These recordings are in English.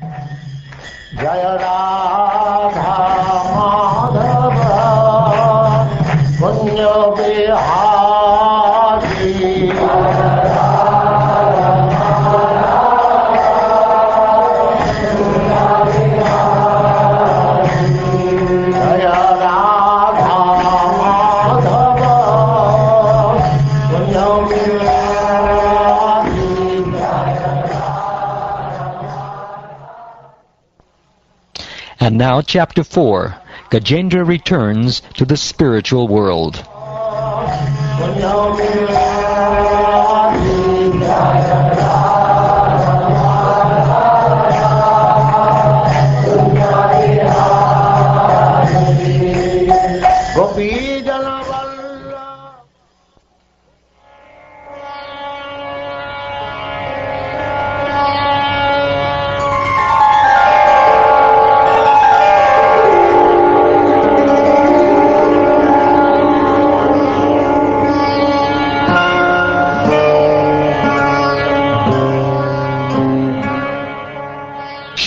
Jaya Radha Madhava Punya Bihari And now, Chapter 4. Gajendra returns to the spiritual world.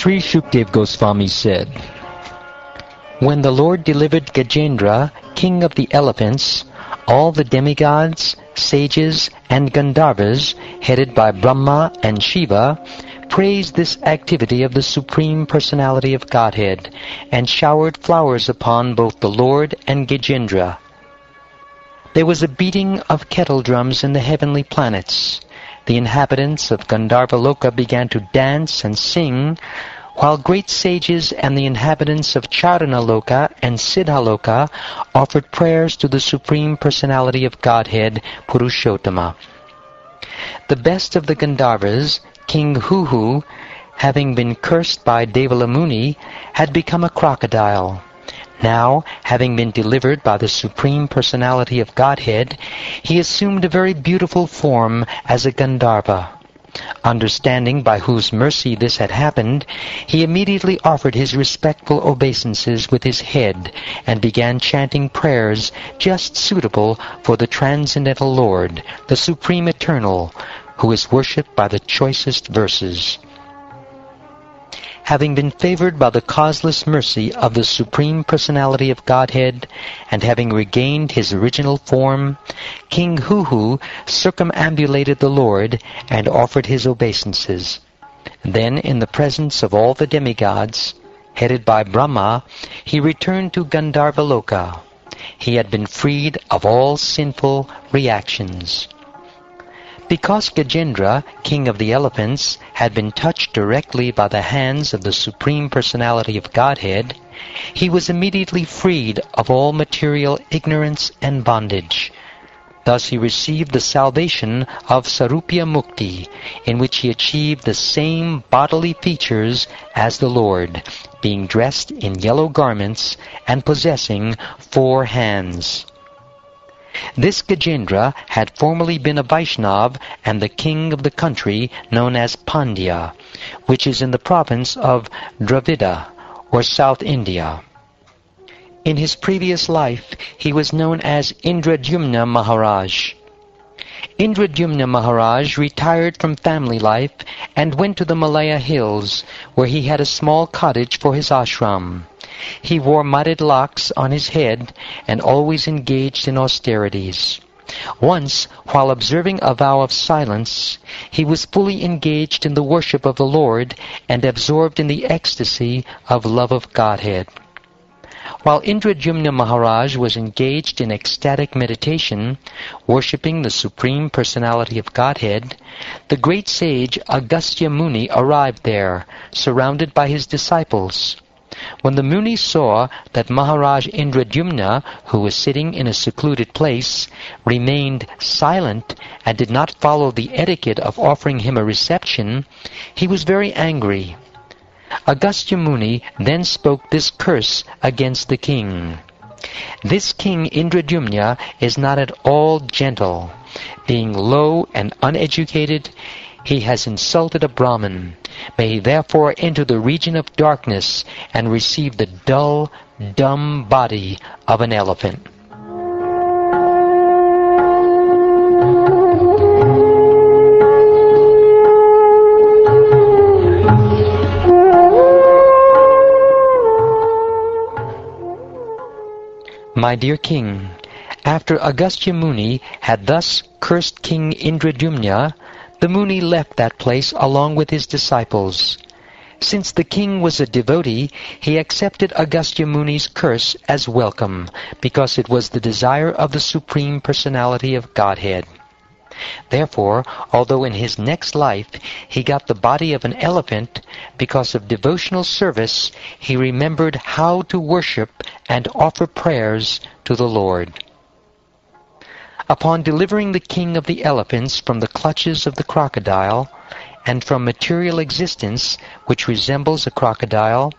Sri Shukdev Goswami said, "When the Lord delivered Gajendra, king of the elephants, all the demigods, sages, and Gandharvas, headed by Brahma and Shiva, praised this activity of the Supreme Personality of Godhead, and showered flowers upon both the Lord and Gajendra. There was a beating of kettle drums in the heavenly planets. The inhabitants of Gandharvaloka began to dance and sing, while great sages and the inhabitants of Charanaloka and Siddhaloka offered prayers to the Supreme Personality of Godhead, Purushottama. The best of the Gandharvas, King Huhu, having been cursed by Devala Muni, had become a crocodile. Now, having been delivered by the Supreme Personality of Godhead, he assumed a very beautiful form as a Gandharva. Understanding by whose mercy this had happened, he immediately offered his respectful obeisances with his head and began chanting prayers just suitable for the Transcendental Lord, the Supreme Eternal, who is worshipped by the choicest verses. Having been favored by the causeless mercy of the Supreme Personality of Godhead, and having regained his original form, King Huhu circumambulated the Lord and offered his obeisances. Then, in the presence of all the demigods, headed by Brahma, he returned to Gandharvaloka. He had been freed of all sinful reactions. Because Gajendra, king of the elephants, had been touched directly by the hands of the Supreme Personality of Godhead, he was immediately freed of all material ignorance and bondage. Thus he received the salvation of Sarupya Mukti, in which he achieved the same bodily features as the Lord, being dressed in yellow garments and possessing 4 hands. This Gajendra had formerly been a Vaishnava and the king of the country known as Pandya, which is in the province of Dravida, or South India. In his previous life, he was known as Indradyumna Maharaj. Indradyumna Maharaj retired from family life and went to the Malaya hills, where he had a small cottage for his ashram. He wore matted locks on his head and always engaged in austerities. Once, while observing a vow of silence, he was fully engaged in the worship of the Lord and absorbed in the ecstasy of love of Godhead. While Indradyumna Maharaj was engaged in ecstatic meditation, worshipping the Supreme Personality of Godhead, the great sage Agastya Muni arrived there, surrounded by his disciples. When the Muni saw that Maharaj Indradyumna, who was sitting in a secluded place, remained silent and did not follow the etiquette of offering him a reception, he was very angry. Agastya Muni then spoke this curse against the king. "This king Indradyumna is not at all gentle. Being low and uneducated, he has insulted a Brahmin. May he therefore enter the region of darkness and receive the dull, dumb body of an elephant." My dear king, after Agastya Muni had thus cursed King Indradyumna, the Muni left that place along with his disciples. Since the king was a devotee, he accepted Agastya Muni's curse as welcome, because it was the desire of the Supreme Personality of Godhead. Therefore, although in his next life he got the body of an elephant, because of devotional service he remembered how to worship and offer prayers to the Lord. Upon delivering the king of the elephants from the clutches of the crocodile, and from material existence which resembles a crocodile,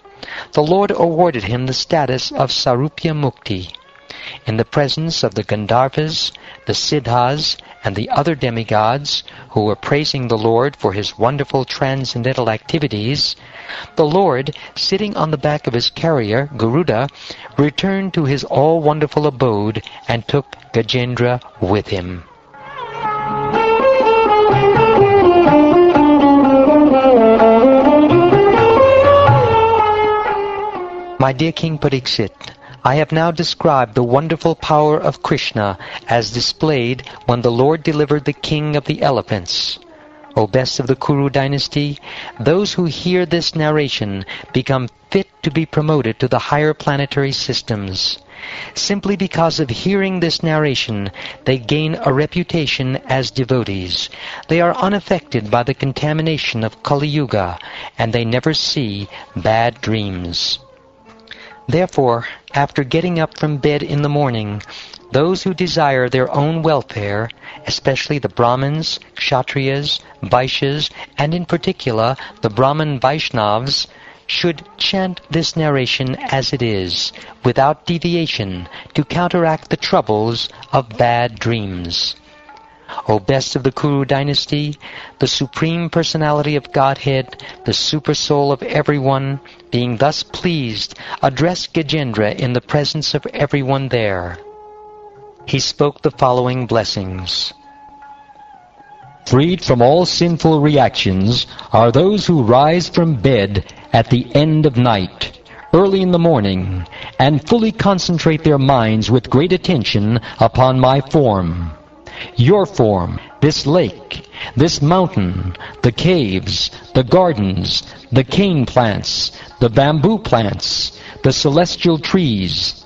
the Lord awarded him the status of Sarupya Mukti. In the presence of the Gandharvas, the Siddhas, and the other demigods who were praising the Lord for his wonderful transcendental activities, the Lord, sitting on the back of his carrier, Garuda, returned to his all-wonderful abode and took Gajendra with him. My dear King Pariksit, I have now described the wonderful power of Krishna as displayed when the Lord delivered the king of the elephants. O best of the Kuru dynasty, those who hear this narration become fit to be promoted to the higher planetary systems. Simply because of hearing this narration, they gain a reputation as devotees. They are unaffected by the contamination of Kali Yuga, and they never see bad dreams. Therefore, after getting up from bed in the morning, those who desire their own welfare, especially the Brahmins, Kshatriyas, Vaishyas, and in particular the Brahmin Vaishnavas, should chant this narration as it is, without deviation, to counteract the troubles of bad dreams. O best of the Kuru dynasty, the Supreme Personality of Godhead, the Super Soul of everyone, being thus pleased, addressed Gajendra in the presence of everyone there. He spoke the following blessings. Freed from all sinful reactions are those who rise from bed at the end of night, early in the morning, and fully concentrate their minds with great attention upon my form. Your form, this lake, this mountain, the caves, the gardens, the cane plants, the bamboo plants, the celestial trees,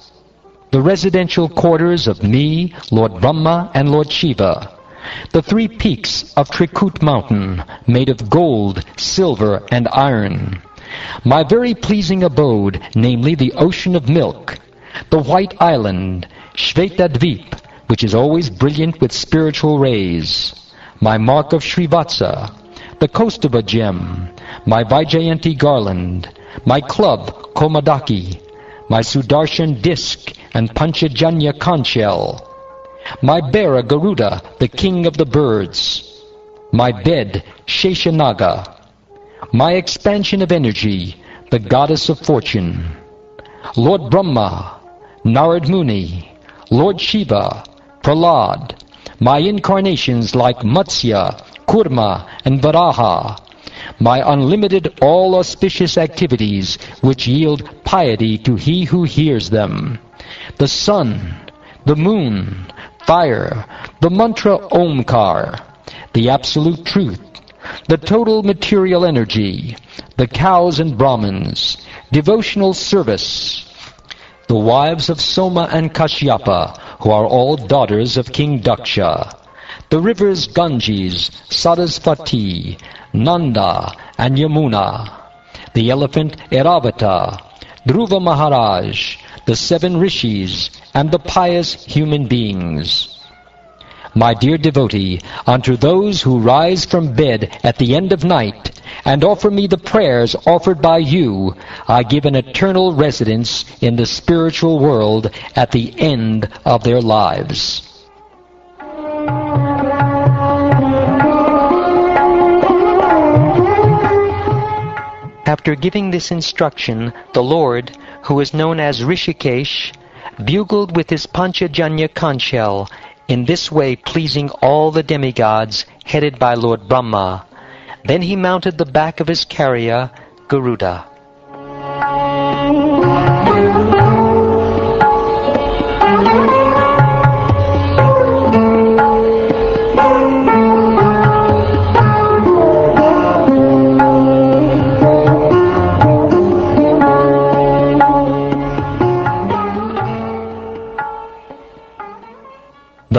the residential quarters of me, Lord Brahma, and Lord Shiva, the 3 peaks of Trikut mountain, made of gold, silver, and iron, my very pleasing abode, namely the ocean of milk, the white island, Shvetadvip, which is always brilliant with spiritual rays, my mark of Srivatsa, the Kaustubha gem, my Vaijayanti garland, my club, Komadaki, my Sudarshan disc and Panchajanya conch shell, my bearer Garuda, the king of the birds, my bed, Sheshanaga, my expansion of energy, the goddess of fortune, Lord Brahma, Narad Muni, Lord Shiva, Prahlad, my incarnations like Matsya, Kurma, and Varaha, my unlimited all-auspicious activities which yield piety to he who hears them, the sun, the moon, fire, the mantra Omkar, the absolute truth, the total material energy, the cows and Brahmins, devotional service, the wives of Soma and Kashyapa, who are all daughters of King Daksha, the rivers Ganges, Sarasvati, Nanda, and Yamuna, the elephant Airavata, Dhruva Maharaj, the 7 rishis, and the pious human beings. My dear devotee, unto those who rise from bed at the end of night and offer me the prayers offered by you, I give an eternal residence in the spiritual world at the end of their lives. After giving this instruction, the Lord, who is known as Rishikesh, bugled with his Panchajanya conch shell, in this way pleasing all the demigods, headed by Lord Brahma. Then he mounted the back of his carrier, Garuda.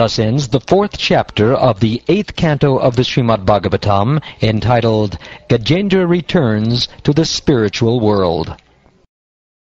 Thus ends the 4th chapter of the 8th canto of the Srimad Bhagavatam, entitled Gajendra Returns to the Spiritual World.